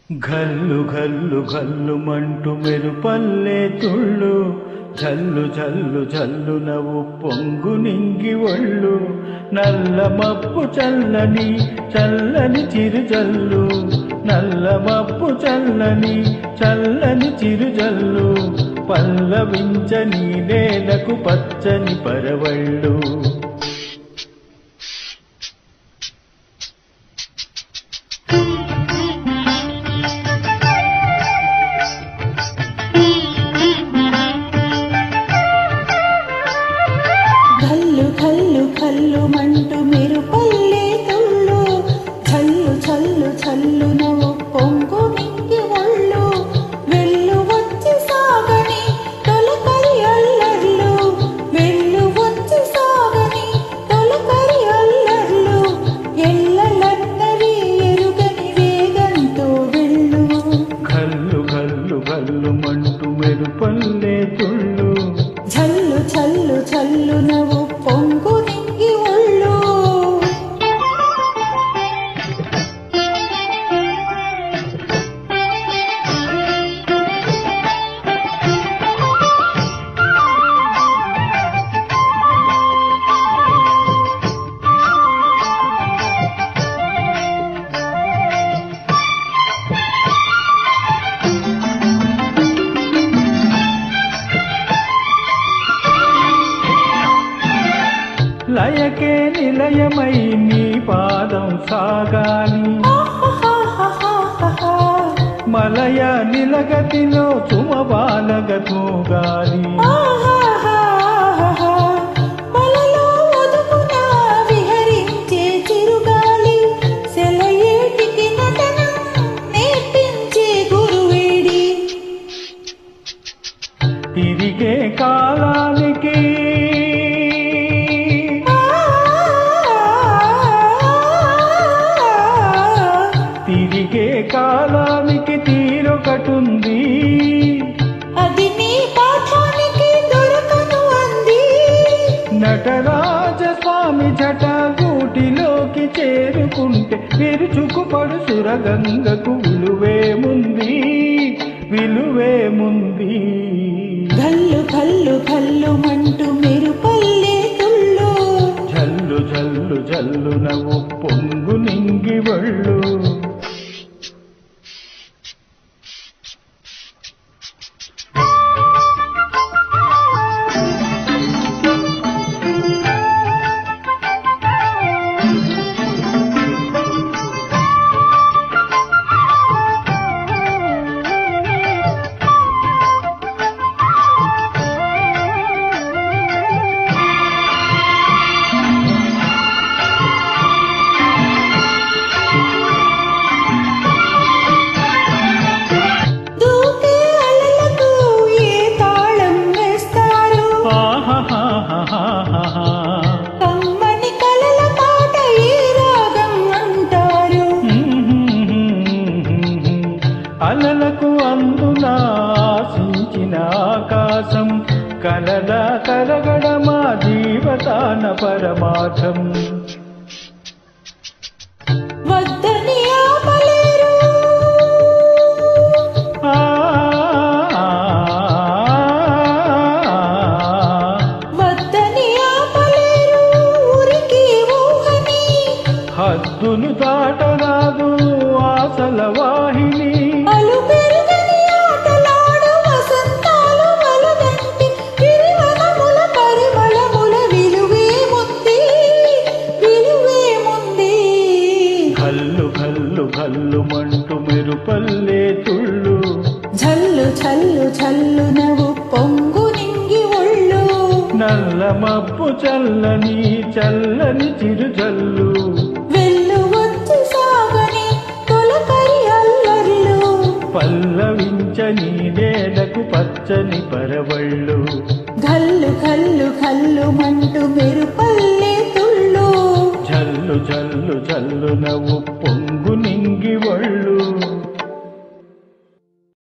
ఘల్లు ఘల్లు ఘల్లు మంటూ మెరుపల్లే తుళ్ళు జల్లు జల్లు జల్లు నవ్వు పొంగు నింగి ఒళ్ళు నల్ల మబ్బు చల్లని చల్లని చిరుజల్లు నల్ల మబ్బు చల్లని చల్లని చిరుజల్లు పల్లవించని నేలకు పచ్చని పరవళ్ళు కల్లు మంటూ మెరుపల్లే తుళ్ళు చల్లు చల్లు చల్లు నవ్వు పొంగు మింగి ఒళ్ళు వెళ్ళు వచ్చి సాగని తొలకరి అల్లర్లు వెళ్ళు వచ్చి సాగని తొలకరి అల్లర్లు ఎల్లలన్నరి ఎరుగని వేగంతో వెళ్ళు కల్లు కల్లు కల్లు మంటూ మెరుపల్లే తుళ్ళు చల్లు చల్లు చల్లు నవ్వు పొంగు నింగి ఒళ్ళు లయకే నిలయమై నీ పాదం సాగాలి మలయ నిలగతిలో చుమబాలగ తూగాలి విహరించే చిరుగాలి సెలయేటికి నటనం నేర్పించే గురువేడి తిరిగే కాలానికి తిరిగే కాలానికి తీరొకటుంది అది నీ పాఠానికి దొరకను అంది నటరాజ స్వామి జటాగూటిలోకి చేరుకుంటే విరుచుకు పడుసుర గంగకు విలువేముంది విలువేముంది కల్లు కల్లు కల్లు మంటూ మెరుపల్లే తుళ్ళు జల్లు జల్లు జల్లు నవ్వు పొంగు నింగి ఒళ్ళు కమ్మని కలల పాట ఈ రాగం అంటారు అలలకు అందున ఆశించిన ఆకాశం కలల కలగడమా జీవతాన పరమార్థం వద్దని ఆపలేరు హద్దును దాటరాదు ఆశల వాహిని అలు పెరుగని ఆటలాడు వసంతాలు వలదంటి విరివనముల పరిమళముల విలువేముంది విలువేముంది కల్లు కల్లు కల్లు మంటూ మెరుపల్లే తుళ్ళు జల్లు చల్లు చల్లు నవ్వు పొంగు నింగి ఒళ్ళు నల్ల మబ్బు చల్లని చల్లని చిరుజల్లు వెళ్ళు వచ్చి సాగని తొలకరి అల్లర్లు పల్లవించని నేలకు పచ్చని పరవళ్ళు కల్లు కల్లు కల్లు మంటూ మెరుపల్లే తుళ్ళు జల్లు జల్లు జల్లు నవ్వు పొంగు నింగి ఒళ్ళు